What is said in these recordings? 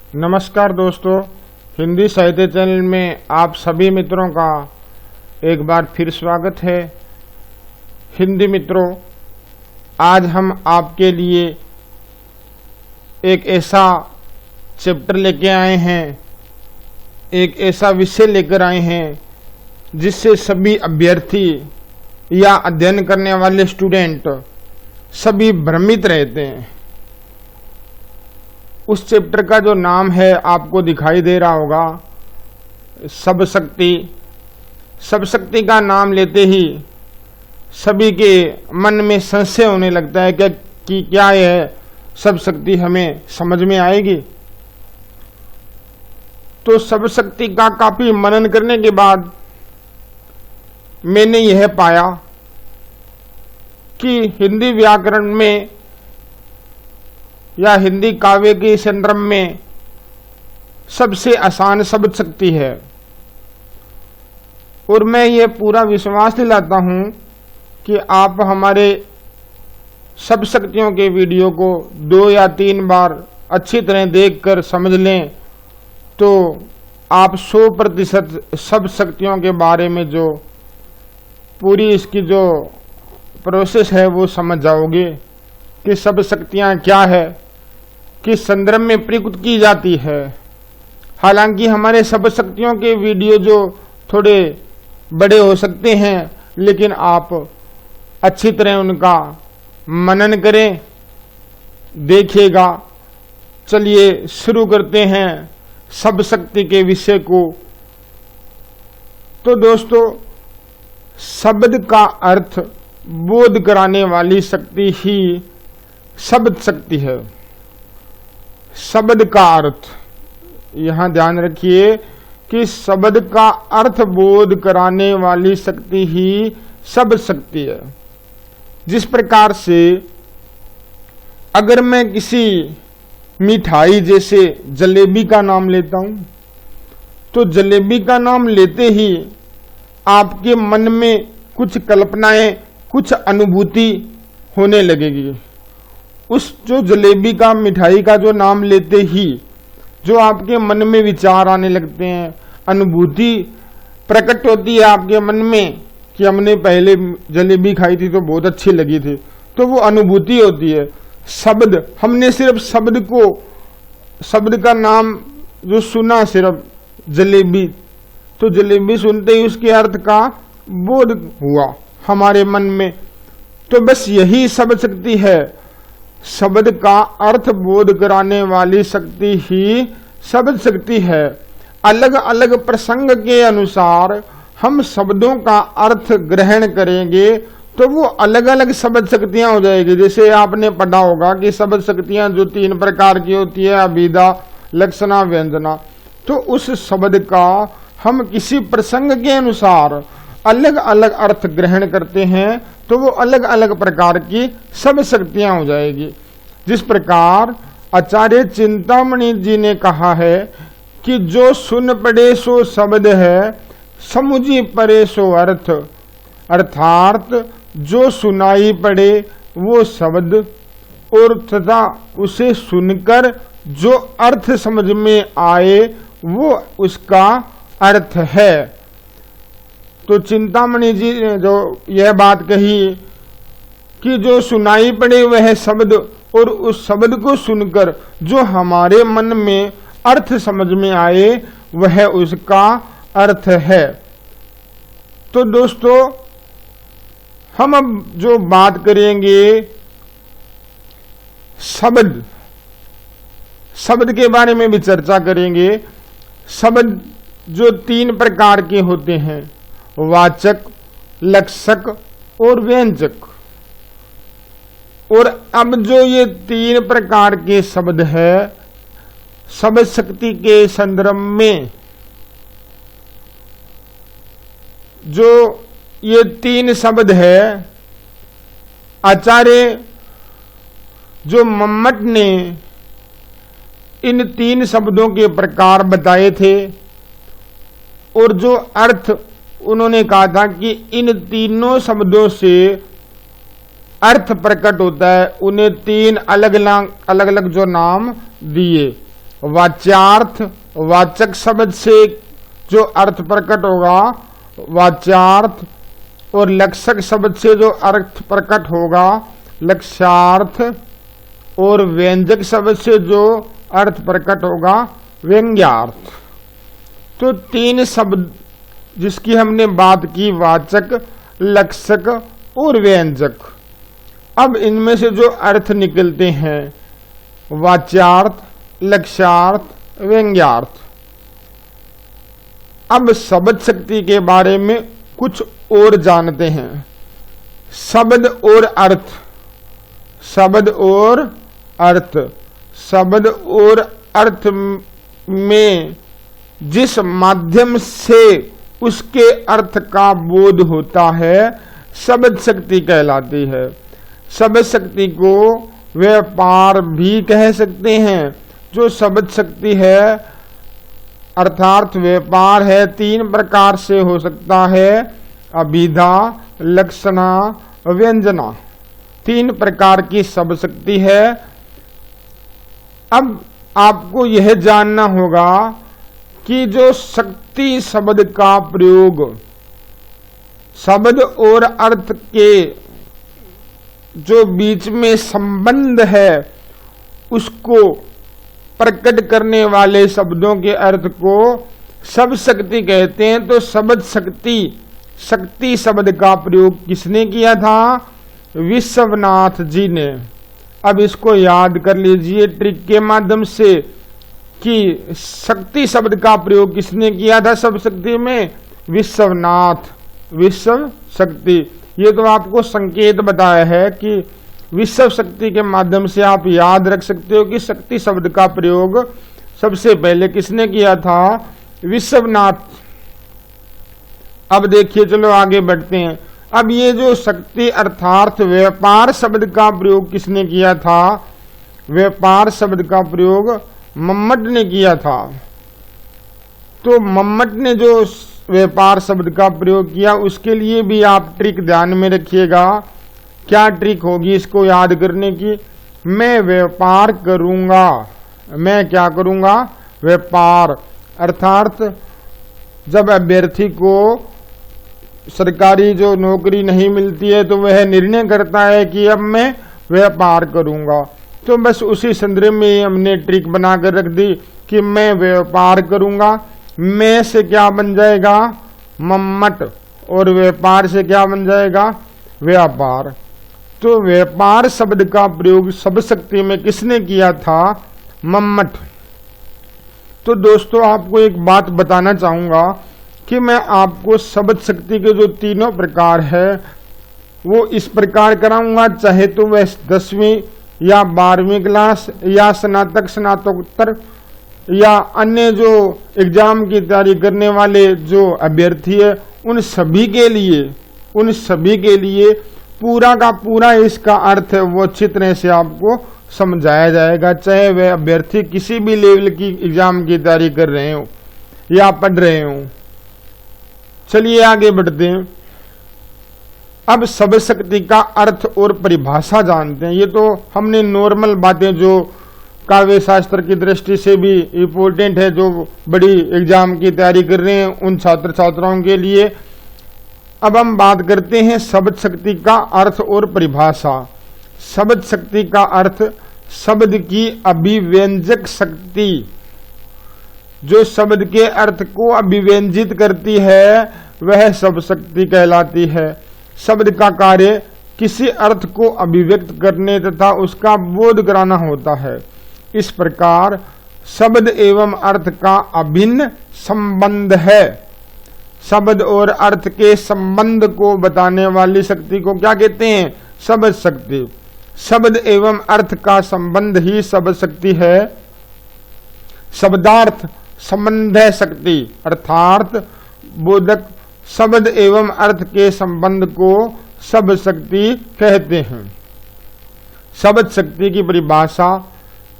नमस्कार दोस्तों, हिंदी साहित्य चैनल में आप सभी मित्रों का एक बार फिर स्वागत है। हिंदी मित्रों, आज हम आपके लिए एक ऐसा चैप्टर लेके आए हैं, एक ऐसा विषय लेकर आए हैं जिससे सभी अभ्यर्थी या अध्ययन करने वाले स्टूडेंट सभी भ्रमित रहते हैं। उस चैप्टर का जो नाम है आपको दिखाई दे रहा होगा, सब शक्ति। सब शक्ति का नाम लेते ही सभी के मन में संशय होने लगता है कि क्या यह सब शक्ति हमें समझ में आएगी। तो सब शक्ति का काफी मनन करने के बाद मैंने यह पाया कि हिंदी व्याकरण में या हिंदी काव्य के संदर्भ में सबसे आसान शब्द शक्ति है। और मैं ये पूरा विश्वास दिलाता हूं कि आप हमारे सब शक्तियों के वीडियो को 2 या 3 बार अच्छी तरह देखकर समझ लें तो आप 100% सब शक्तियों के बारे में जो पूरी इसकी जो प्रोसेस है वो समझ जाओगे कि सब शक्तियां क्या है, किस संदर्भ में प्रयुक्त की जाती है। हालांकि हमारे सब शक्तियों के वीडियो जो थोड़े बड़े हो सकते हैं, लेकिन आप अच्छी तरह उनका मनन करें, देखिएगा। चलिए शुरू करते हैं सब शक्ति के विषय को। तो दोस्तों, शब्द का अर्थ बोध कराने वाली शक्ति ही शब्द शक्ति है। शब्द का अर्थ, यहां ध्यान रखिए कि शब्द का अर्थ बोध कराने वाली शक्ति ही शब्द शक्ति है। जिस प्रकार से अगर मैं किसी मिठाई जैसे जलेबी का नाम लेता हूं, तो जलेबी का नाम लेते ही आपके मन में कुछ कल्पनाएं, कुछ अनुभूति होने लगेगी। उस जो जलेबी का, मिठाई का जो नाम लेते ही जो आपके मन में विचार आने लगते हैं, अनुभूति प्रकट होती है आपके मन में कि हमने पहले जलेबी खाई थी तो बहुत अच्छी लगी थी, तो वो अनुभूति होती है। शब्द, हमने सिर्फ शब्द को, शब्द का नाम जो सुना सिर्फ जलेबी, तो जलेबी सुनते ही उसके अर्थ का बोध हुआ हमारे मन में। तो बस यही शब्द शक्ति है। शब्द का अर्थ बोध कराने वाली शक्ति ही शब्द शक्ति है। अलग अलग प्रसंग के अनुसार हम शब्दों का अर्थ ग्रहण करेंगे तो वो अलग अलग शब्द शक्तियां हो जाएगी। जैसे आपने पढ़ा होगा कि शब्द शक्तियां जो 3 प्रकार की होती है, अभिधा, लक्षणा, व्यंजना। तो उस शब्द का हम किसी प्रसंग के अनुसार अलग अलग अर्थ ग्रहण करते हैं तो वो अलग अलग प्रकार की सब शक्तियां हो जाएगी। जिस प्रकार आचार्य चिंतामणि जी ने कहा है कि जो सुन पड़े सो शब्द है, समुझी पड़े सो अर्थ। अर्थात जो सुनाई पड़े वो शब्द, और तथा उसे सुनकर जो अर्थ समझ में आए वो उसका अर्थ है। तो चिंतामणि जी ने जो यह बात कही कि जो सुनाई पड़े वह शब्द, और उस शब्द को सुनकर जो हमारे मन में अर्थ समझ में आए वह उसका अर्थ है। तो दोस्तों, हम अब जो बात करेंगे शब्द, शब्द के बारे में भी चर्चा करेंगे। शब्द जो 3 प्रकार के होते हैं, वाचक, लक्षक और व्यंजक। और अब जो ये 3 प्रकार के शब्द है शब्द शक्ति के संदर्भ में, जो ये 3 शब्द है, आचार्य जो मम्मट ने इन 3 शब्दों के प्रकार बताए थे, और जो अर्थ उन्होंने कहा था कि इन तीनों शब्दों से अर्थ प्रकट होता है, उन्हें 3 अलग अलग जो नाम दिए। वाच्यार्थ, वाचक शब्द से जो अर्थ प्रकट होगा वाच्यार्थ, और लक्षक शब्द से जो अर्थ प्रकट होगा लक्ष्यार्थ, और व्यंजक शब्द से जो अर्थ प्रकट होगा व्यंग्यार्थ। तो तीन शब्द जिसकी हमने बात की, वाचक, लक्षक और व्यंजक। अब इनमें से जो अर्थ निकलते हैं वाच्यार्थ, लक्ष्यार्थ, व्यंग्यार्थ। अब शब्द शक्ति के बारे में कुछ और जानते हैं। शब्द और अर्थ, शब्द और अर्थ, शब्द और अर्थ में जिस माध्यम से उसके अर्थ का बोध होता है शब्द शक्ति कहलाती है। शब्द शक्ति को व्यापार भी कह सकते हैं। जो शब्द शक्ति है अर्थात व्यापार है, तीन प्रकार से हो सकता है, अभिधा, लक्षणा, व्यंजना। तीन प्रकार की शब्द शक्ति है। अब आपको यह जानना होगा कि जो शक्ति शब्द का प्रयोग शब्द और अर्थ के जो बीच में संबंध है उसको प्रकट करने वाले शब्दों के अर्थ को शब्द शक्ति कहते हैं। तो शब्द शक्ति, शक्ति शब्द का प्रयोग किसने किया था? विश्वनाथ जी ने। अब इसको याद कर लीजिए ट्रिक के माध्यम से कि शक्ति शब्द का प्रयोग किसने किया था शब्द शक्ति में? विश्वनाथ, विश्व शक्ति। ये तो आपको संकेत बताया है कि विश्व शक्ति के माध्यम से आप याद रख सकते हो कि शक्ति शब्द का प्रयोग सबसे पहले किसने किया था? विश्वनाथ। अब देखिए, चलो आगे बढ़ते हैं। अब ये जो शक्ति अर्थात व्यापार शब्द का प्रयोग किसने किया था? व्यापार शब्द का प्रयोग मम्मट ने किया था। तो मम्मट ने जो व्यापार शब्द का प्रयोग किया उसके लिए भी आप ट्रिक ध्यान में रखिएगा। क्या ट्रिक होगी इसको याद करने की? मैं व्यापार करूंगा। मैं क्या करूंगा? व्यापार। अर्थात जब अभ्यर्थी को सरकारी जो नौकरी नहीं मिलती है तो वह निर्णय करता है कि अब मैं व्यापार करूंगा। तो बस उसी संदर्भ में हमने ट्रिक बनाकर रख दी कि मैं व्यापार करूंगा। मैं से क्या बन जाएगा? मम्मट। और व्यापार से क्या बन जाएगा? व्यापार। तो व्यापार शब्द का प्रयोग शब्द शक्ति में किसने किया था? मम्मट। तो दोस्तों आपको एक बात बताना चाहूंगा कि मैं आपको शब्द शक्ति के जो तीनों प्रकार है वो इस प्रकार कराऊंगा, चाहे तो वह 10वीं या 12वीं क्लास या स्नातक, स्नातकोत्तर या अन्य जो एग्जाम की तैयारी करने वाले जो अभ्यर्थी है उन सभी के लिए पूरा का पूरा इसका अर्थ है वो अच्छी तरह से आपको समझाया जाएगा, चाहे वह अभ्यर्थी किसी भी लेवल की एग्जाम की तैयारी कर रहे हो या पढ़ रहे हो। चलिए आगे बढ़ते हैं। अब शब्द शक्ति का अर्थ और परिभाषा जानते हैं। ये तो हमने नॉर्मल बातें जो काव्य शास्त्र की दृष्टि से भी इम्पोर्टेंट है, जो बड़ी एग्जाम की तैयारी कर रहे हैं उन छात्र छात्राओं के लिए। अब हम बात करते हैं शब्द शक्ति का अर्थ और परिभाषा। शब्द शक्ति का अर्थ शब्द की अभिव्यंजक शक्ति, जो शब्द के अर्थ को अभिव्यंजित करती है वह शब्द शक्ति कहलाती है। शब्द का कार्य किसी अर्थ को अभिव्यक्त करने तथा उसका बोध कराना होता है। इस प्रकार शब्द एवं अर्थ का अभिन्न संबंध है। शब्द और अर्थ के संबंध को बताने वाली शक्ति को क्या कहते हैं? शब्द शक्ति। शब्द एवं अर्थ का संबंध ही शब्द शक्ति है। शब्दार्थ संबंध शक्ति अर्थात बोधक शब्द एवं अर्थ के संबंध को शब्द शक्ति कहते हैं। शब्द शक्ति की परिभाषा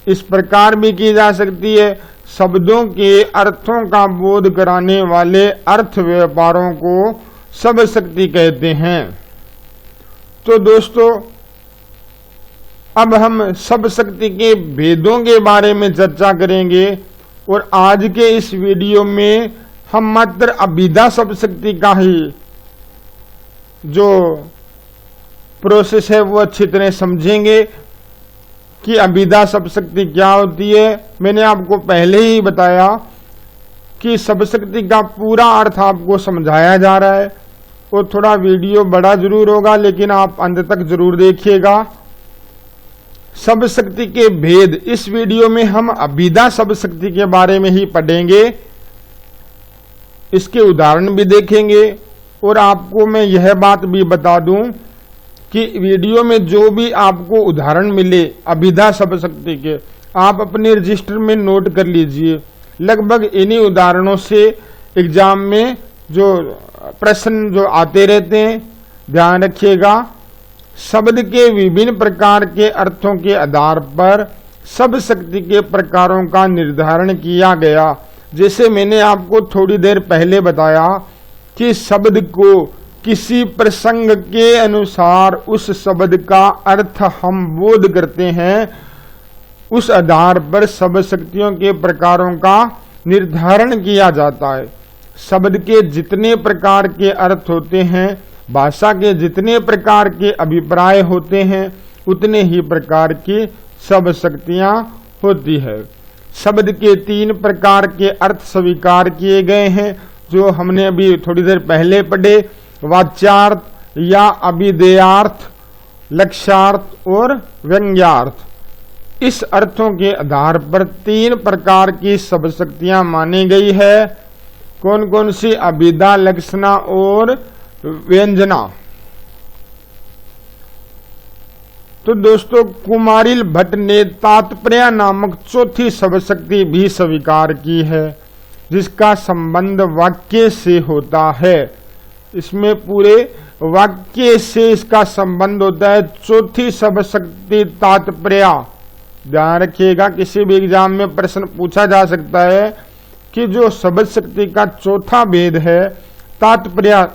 इस प्रकार भी की जा सकती है, शब्दों के अर्थों का बोध कराने वाले अर्थ व्यापारों को शब्द शक्ति कहते हैं। तो दोस्तों अब हम सब शक्ति के भेदों के बारे में चर्चा करेंगे और आज के इस वीडियो में हम मात्र अभिधा सब शक्ति का ही जो प्रोसेस है वो अच्छी तरह समझेंगे कि अभिधा सब शक्ति क्या होती है। मैंने आपको पहले ही बताया कि सब शक्ति का पूरा अर्थ आपको समझाया जा रहा है और थोड़ा वीडियो बड़ा जरूर होगा लेकिन आप अंत तक जरूर देखिएगा। सब शक्ति के भेद, इस वीडियो में हम अभिधा सब शक्ति के बारे में ही पढ़ेंगे, इसके उदाहरण भी देखेंगे और आपको मैं यह बात भी बता दूं कि वीडियो में जो भी आपको उदाहरण मिले अभिधा सब शक्ति के, आप अपने रजिस्टर में नोट कर लीजिए। लगभग इन्हीं उदाहरणों से एग्जाम में जो प्रश्न जो आते रहते हैं, ध्यान रखिएगा। शब्द के विभिन्न प्रकार के अर्थों के आधार पर सब शक्ति के प्रकारों का निर्धारण किया गया। जैसे मैंने आपको थोड़ी देर पहले बताया कि शब्द को किसी प्रसंग के अनुसार उस शब्द का अर्थ हम बोध करते हैं, उस आधार पर सब शक्तियों के प्रकारों का निर्धारण किया जाता है। शब्द के जितने प्रकार के अर्थ होते हैं, भाषा के जितने प्रकार के अभिप्राय होते हैं, उतने ही प्रकार की सब शक्तियां होती है। शब्द के 3 प्रकार के अर्थ स्वीकार किए गए हैं जो हमने अभी थोड़ी देर पहले पढ़े, वाच्यार्थ या अभिधेयार्थ, लक्ष्यार्थ और व्यंग्यार्थ। इस अर्थों के आधार पर 3 प्रकार की सब शक्तियां मानी गई है। कौन कौन सी? अभिधा, लक्षणा और व्यंजना। तो दोस्तों, कुमारिल भट्ट ने तात्पर्य नामक चौथी सब शक्ति भी स्वीकार की है जिसका संबंध वाक्य से होता है। इसमें पूरे वाक्य से इसका संबंध होता है। चौथी सब शक्ति तात्पर्य, ध्यान रखिएगा, किसी भी एग्जाम में प्रश्न पूछा जा सकता है कि जो शब्द शक्ति का चौथा भेद है तात्पर्य,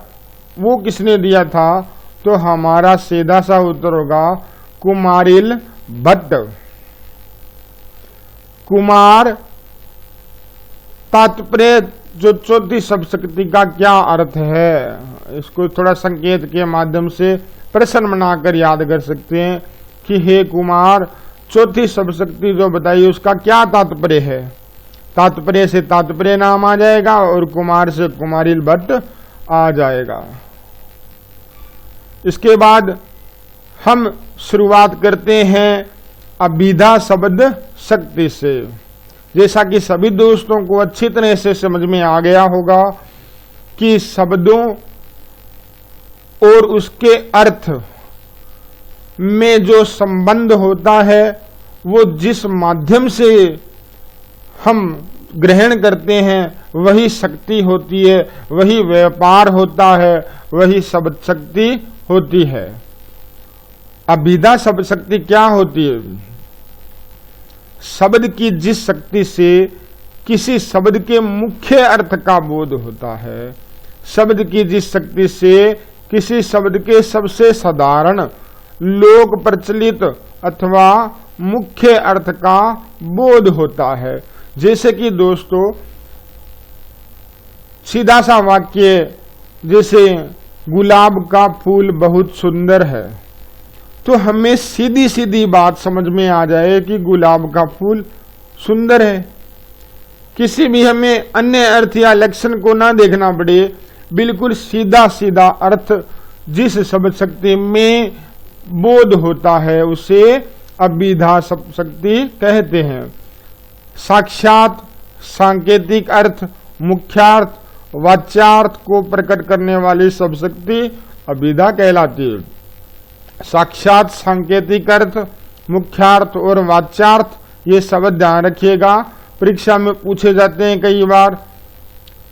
वो किसने दिया था? तो हमारा सीधा सा उत्तर होगा कुमारिल भट्ट। कुमार तात्पर्य जो चौथी सब शक्ति का क्या अर्थ है, इसको थोड़ा संकेत के माध्यम से प्रश्न बनाकर याद कर सकते हैं कि हे कुमार, चौथी सब शक्ति जो बताई उसका क्या तात्पर्य है। तात्पर्य से तात्पर्य नाम आ जाएगा और कुमार से कुमारिल भट्ट आ जाएगा। इसके बाद हम शुरुआत करते हैं अभिधा शब्द शक्ति से। जैसा कि सभी दोस्तों को अच्छी तरह से समझ में आ गया होगा कि शब्दों और उसके अर्थ में जो संबंध होता है वो जिस माध्यम से हम ग्रहण करते हैं वही शक्ति होती है, वही व्यापार होता है, वही शब्द शक्ति होती है। अभिधा शब्द शक्ति क्या होती है? शब्द की जिस शक्ति से किसी शब्द के मुख्य अर्थ का बोध होता है, शब्द की जिस शक्ति से किसी शब्द के सबसे साधारण, लोक प्रचलित अथवा मुख्य अर्थ का बोध होता है। जैसे कि दोस्तों, सीधा सा वाक्य, जैसे गुलाब का फूल बहुत सुंदर है, तो हमें सीधी सीधी बात समझ में आ जाए कि गुलाब का फूल सुंदर है। किसी भी हमें अन्य अर्थ या लक्षण को ना देखना पड़े, बिल्कुल सीधा सीधा अर्थ जिस शब्द शक्ति में बोध होता है उसे अभिधा शब्द शक्ति कहते हैं। साक्षात, सांकेतिक अर्थ, मुख्यार्थ, वाच्यार्थ को प्रकट करने वाली शब्द शक्ति अभिधा कहलाती है। साक्षात, सांकेतिक अर्थ, मुख्यार्थ और वाच्यार्थ, ये शब्द ध्यान रखिएगा, परीक्षा में पूछे जाते हैं कई बार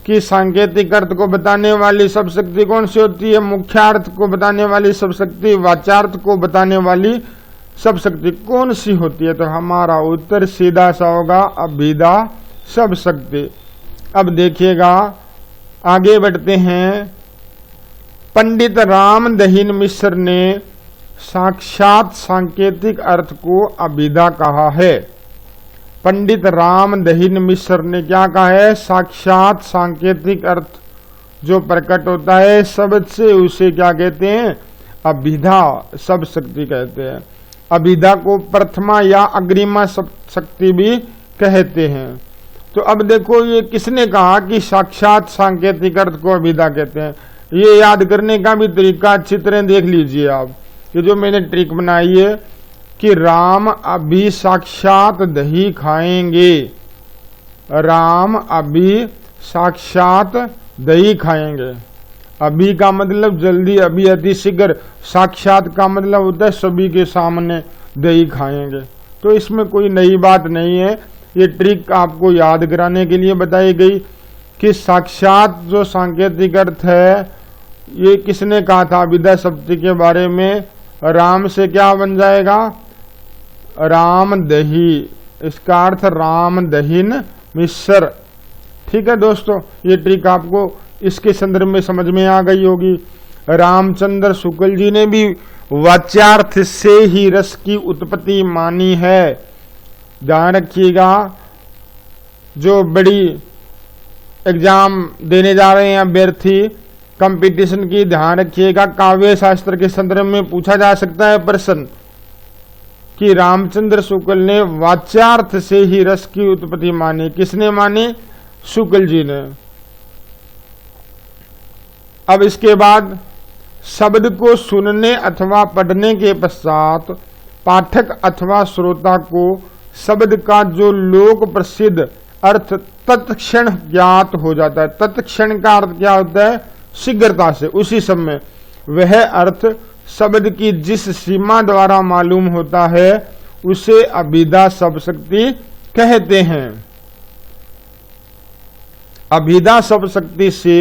कि सांकेतिक अर्थ को बताने वाली शब्द शक्ति कौन सी होती है, मुख्यार्थ को बताने वाली शब्द शक्ति, वाच्यार्थ को बताने वाली शब्द शक्ति कौन सी होती है। तो हमारा उत्तर सीधा सा होगा अभिधा शब्द शक्ति। अब देखिएगा, आगे बढ़ते हैं। पंडित रामदहीन मिश्र ने साक्षात सांकेतिक अर्थ को अभिधा कहा है। पंडित रामदहिन मिश्र ने क्या कहा है? साक्षात सांकेतिक अर्थ जो प्रकट होता है शब्द से उसे क्या कहते हैं? अभिधा, सब शक्ति कहते हैं। अभिधा को प्रथमा या अग्रिमा शक्ति भी कहते हैं। तो अब देखो ये किसने कहा कि साक्षात सांकेतिक अर्थ को अभिधा कहते हैं? ये याद करने का भी तरीका अच्छी तरह देख लीजिए आप। ये जो मैंने ट्रिक बनाई है कि राम अभी साक्षात दही खाएंगे, राम अभी साक्षात दही खाएंगे। अभी का मतलब जल्दी, अभी अतिशीघ्र। साक्षात का मतलब होता है सभी के सामने दही खाएंगे। तो इसमें कोई नई बात नहीं है, ये ट्रिक आपको याद कराने के लिए बताई गई कि साक्षात जो सांकेतिक अर्थ है ये किसने कहा था अभिधा शब्द के बारे में? राम से क्या बन जाएगा? राम दही, इसका अर्थ राम दहिन मिश्र। ठीक है दोस्तों, ये ट्रिक आपको इसके संदर्भ में समझ में आ गई होगी। रामचंद्र शुक्ल जी ने भी वाच्यार्थ से ही रस की उत्पत्ति मानी है। ध्यान रखिएगा, जो बड़ी एग्जाम देने जा रहे हैं अभ्यर्थी कंपटीशन की, ध्यान रखिएगा काव्य शास्त्र के संदर्भ में पूछा जा सकता है प्रश्न कि रामचंद्र शुक्ल ने वाच्यार्थ से ही रस की उत्पत्ति मानी। किसने मानी? शुक्ल जी ने। अब इसके बाद शब्द को सुनने अथवा पढ़ने के पश्चात पाठक अथवा श्रोता को शब्द का जो लोक प्रसिद्ध अर्थ तत्क्षण ज्ञात हो जाता है। तत्क्षण का अर्थ क्या होता है? शीघ्रता से, उसी समय। वह अर्थ शब्द की जिस सीमा द्वारा मालूम होता है उसे अभिधा शब्द शक्ति कहते हैं। अभिधा शब्द शक्ति से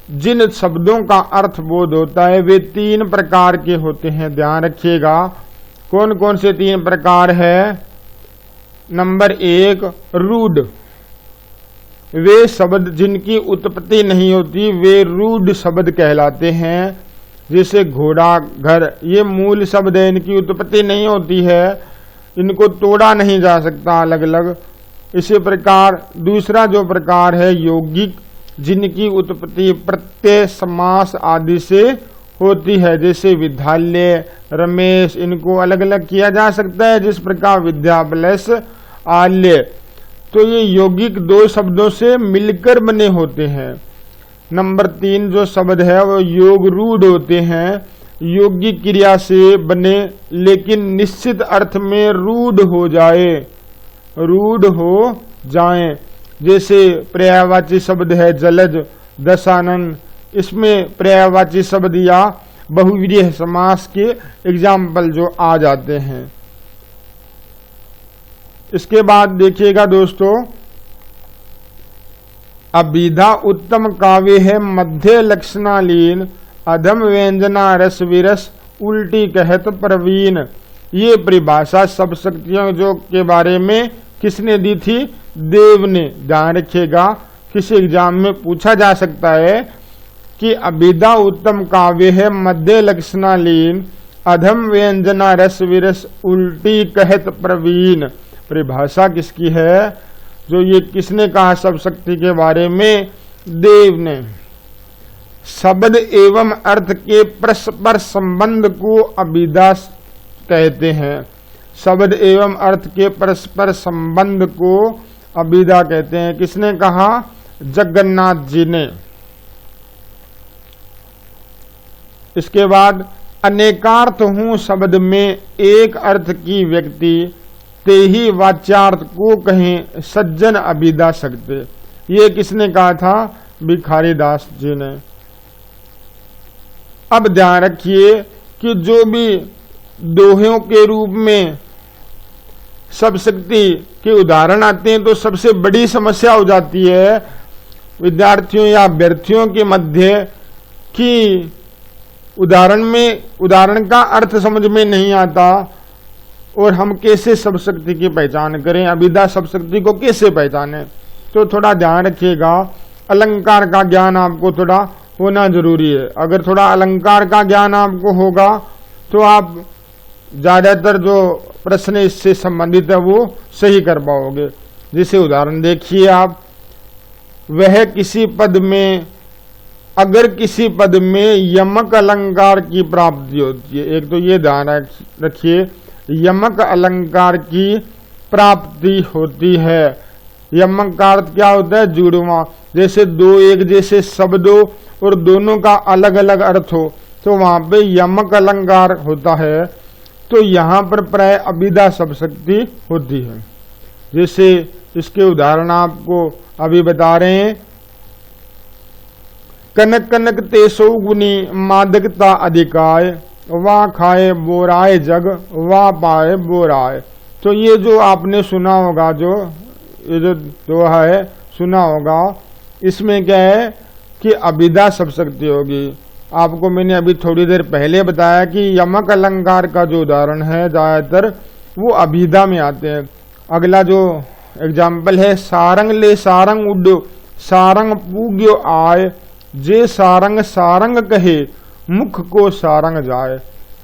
जिन शब्दों का अर्थ बोध होता है वे 3 प्रकार के होते हैं। ध्यान रखिएगा, कौन कौन से 3 प्रकार है? नंबर 1, रूढ़। वे शब्द जिनकी उत्पत्ति नहीं होती वे रूढ़ शब्द कहलाते हैं। जैसे घोड़ा, घर, ये मूल शब्द है, इनकी उत्पत्ति नहीं होती है, इनको तोड़ा नहीं जा सकता अलग अलग। इसी प्रकार दूसरा जो प्रकार है यौगिक, जिनकी उत्पत्ति प्रत्यय, समास आदि से होती है। जैसे विद्यालय, रमेश, इनको अलग अलग किया जा सकता है, जिस प्रकार विद्या प्लस आल्य। तो ये यौगिक 2 शब्दों से मिलकर बने होते हैं। नंबर 3 जो शब्द है वो योग रूढ़ होते हैं, यौगिक क्रिया से बने लेकिन निश्चित अर्थ में रूढ़ हो जाए, रूढ़ हो जाएं। जैसे पर्यायवाची शब्द है जलज, दशानन, इसमें पर्यायवाची शब्द या बहुव्रीहि समास के एग्जाम्पल जो आ जाते हैं। इसके बाद देखिएगा दोस्तों, अभिधा उत्तम काव्य है मध्य लक्षणालीन, अधम व्यंजना रस विरस, उल्टी कहत प्रवीण। ये परिभाषा सब शक्तियों जो के बारे में किसने दी थी? देव ने। ध्यान रखिएगा, किसी एग्जाम में पूछा जा सकता है कि अभिधा उत्तम काव्य है मध्य लक्षणालीन, अधम व्यंजना रस विरस, उल्टी कहत प्रवीण। परिभाषा किसकी है? जो ये किसने कहा सब शक्ति के बारे में? देव ने। शब्द एवं अर्थ के परस्पर संबंध को अभिधा कहते हैं। शब्द एवं अर्थ के परस्पर संबंध को अभिधा कहते हैं। किसने कहा? जगन्नाथ जी ने। इसके बाद अनेकार्थ हूं शब्द में एक अर्थ की व्यक्ति, ते ही वाच्यार्थ को कहें सज्जन अभिधा सकते। ये किसने कहा था? भिखारी दास जी ने। अब ध्यान रखिए कि जो भी दोहों के रूप में सब शक्ति के उदाहरण आते हैं तो सबसे बड़ी समस्या हो जाती है विद्यार्थियों या अभ्यर्थियों के मध्य कि उदाहरण का अर्थ समझ में नहीं आता और हम कैसे सब शक्ति की पहचान करें, अभिधा सब शक्ति को कैसे पहचानें। तो थोड़ा ध्यान रखिएगा, अलंकार का ज्ञान आपको थोड़ा होना जरूरी है। अगर थोड़ा अलंकार का ज्ञान आपको होगा तो आप ज्यादातर जो प्रश्न इससे संबंधित है वो सही कर पाओगे। जैसे उदाहरण देखिए आप, वह किसी पद में, अगर किसी पद में यमक अलंकार की प्राप्ति होती है, एक तो ये ध्यान रखिए, यमक अलंकार की प्राप्ति होती है। यमक का अर्थ क्या होता है? जुड़वा। जैसे दो एक जैसे शब्दों और दोनों का अलग अलग अर्थ हो तो वहां पे यमक अलंकार होता है। तो यहाँ पर प्राय अभिधा शब्दशक्ति होती है। जैसे इसके उदाहरण आपको अभी बता रहे हैं, कनक कनक तेसो गुनी मादकता अधिकाय, वाह खाए बोराए जग, वाह पाए बोराए। तो ये जो आपने सुना होगा, जो ये जो दोहा है सुना होगा, इसमें क्या है कि अभिधा शब्दशक्ति होगी। आपको मैंने अभी थोड़ी देर पहले बताया कि यमक अलंकार का जो उदाहरण है ज्यादातर वो अभिधा में आते हैं। अगला जो एग्जाम्पल है, सारंग ले सारंग उड्डो, सारंग पूग्यो आय, जे सारंग सारंग कहे, मुख को सारंग जाए।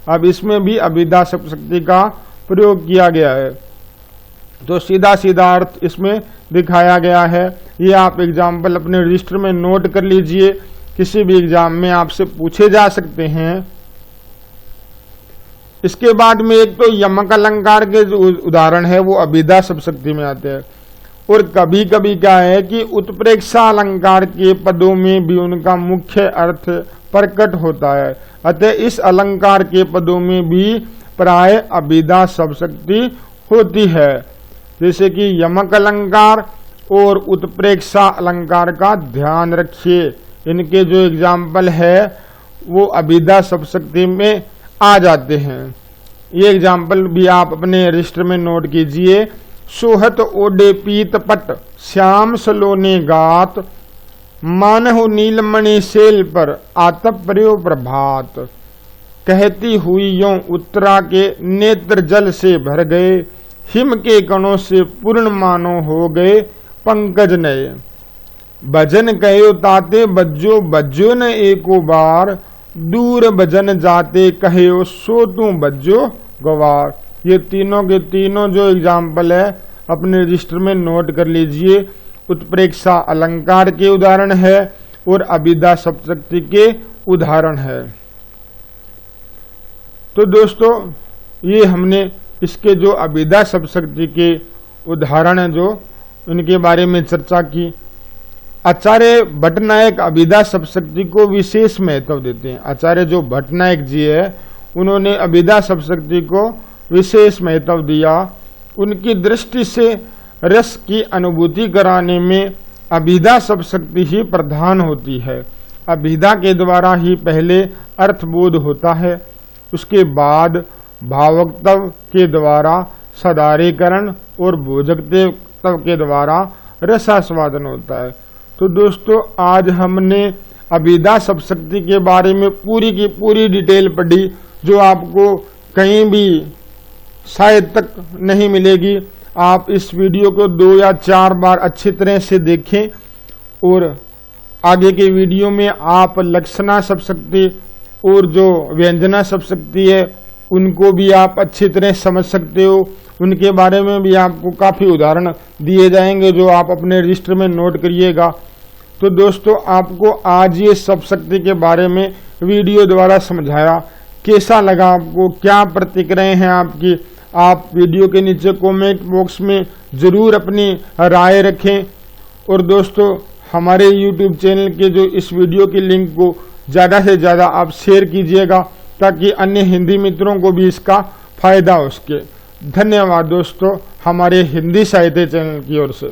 अब इसमें भी अभिधा शब्दशक्ति का प्रयोग किया गया है। तो सीधा सीधा अर्थ इसमें दिखाया गया है। ये आप एग्जाम्पल अपने रजिस्टर में नोट कर लीजिए, किसी भी एग्जाम में आपसे पूछे जा सकते हैं। इसके बाद में एक तो यमक अलंकार के जो उदाहरण है वो अभिधा शब्दशक्ति में आते हैं, और कभी कभी क्या है कि उत्प्रेक्षा अलंकार के पदों में भी उनका मुख्य अर्थ प्रकट होता है। अतः इस अलंकार के पदों में भी प्राय अभिधा शब्दशक्ति होती है। जैसे कि यमक अलंकार और उत्प्रेक्षा अलंकार का ध्यान रखिए, इनके जो एग्जाम्पल है वो अभिधा शब्दशक्ति में आ जाते हैं। ये एग्जाम्पल भी आप अपने रजिस्टर में नोट कीजिए। सोहत ओडे पीत पट, श्याम सलोने गात, मानहु नीलमणि सेल पर, आतप पर्यो प्रभात। कहती हुई यों उत्तरा के नेत्र जल से भर गए, हिम के कणों से पूर्ण मानो हो गए पंकज नए। भजन कहो ताते बज्जो, बज्जो न एको बार, दूर भजन जाते कहो सो तू बज्जो गवार। ये तीनों के तीनों जो एग्जाम्पल है अपने रजिस्टर में नोट कर लीजिए। उत्प्रेक्षा अलंकार के उदाहरण है और अभिधा शब्दशक्ति के उदाहरण है। तो दोस्तों ये हमने इसके जो अभिधा शब्दशक्ति के उदाहरण है जो उनके बारे में चर्चा की। आचार्य भट्टनायक अभिधा शब्दशक्ति को विशेष महत्व देते हैं। आचार्य जो भट्टनायक जी है उन्होंने अभिधा शब्दशक्ति को विशेष महत्व दिया। उनकी दृष्टि से रस की अनुभूति कराने में अभिधा शब्दशक्ति ही प्रधान होती है। अभिधा के द्वारा ही पहले अर्थबोध होता है, उसके बाद भावक्तव के द्वारा सदारीकरण और भोजकत्व के द्वारा रसास्वादन होता है। तो दोस्तों आज हमने अभिधा शब्दशक्ति के बारे में पूरी की पूरी डिटेल पढ़ी, जो आपको कहीं भी शायद तक नहीं मिलेगी। आप इस वीडियो को 2 या 4 बार अच्छी तरह से देखें और आगे के वीडियो में आप लक्षणा शब्दशक्ति और जो व्यंजना शब्दशक्ति है उनको भी आप अच्छी तरह समझ सकते हो। उनके बारे में भी आपको काफी उदाहरण दिए जाएंगे जो आप अपने रजिस्टर में नोट करिएगा। तो दोस्तों आपको आज ये शब्दशक्ति के बारे में वीडियो द्वारा समझाया, कैसा लगा आपको, क्या प्रतिक्रियाएं हैं आपकी, आप वीडियो के नीचे कमेंट बॉक्स में जरूर अपनी राय रखें। और दोस्तों हमारे YouTube चैनल के जो इस वीडियो की लिंक को ज़्यादा से ज़्यादा आप शेयर कीजिएगा ताकि अन्य हिंदी मित्रों को भी इसका फायदा हो सके। धन्यवाद दोस्तों हमारे हिंदी साहित्य चैनल की ओर से।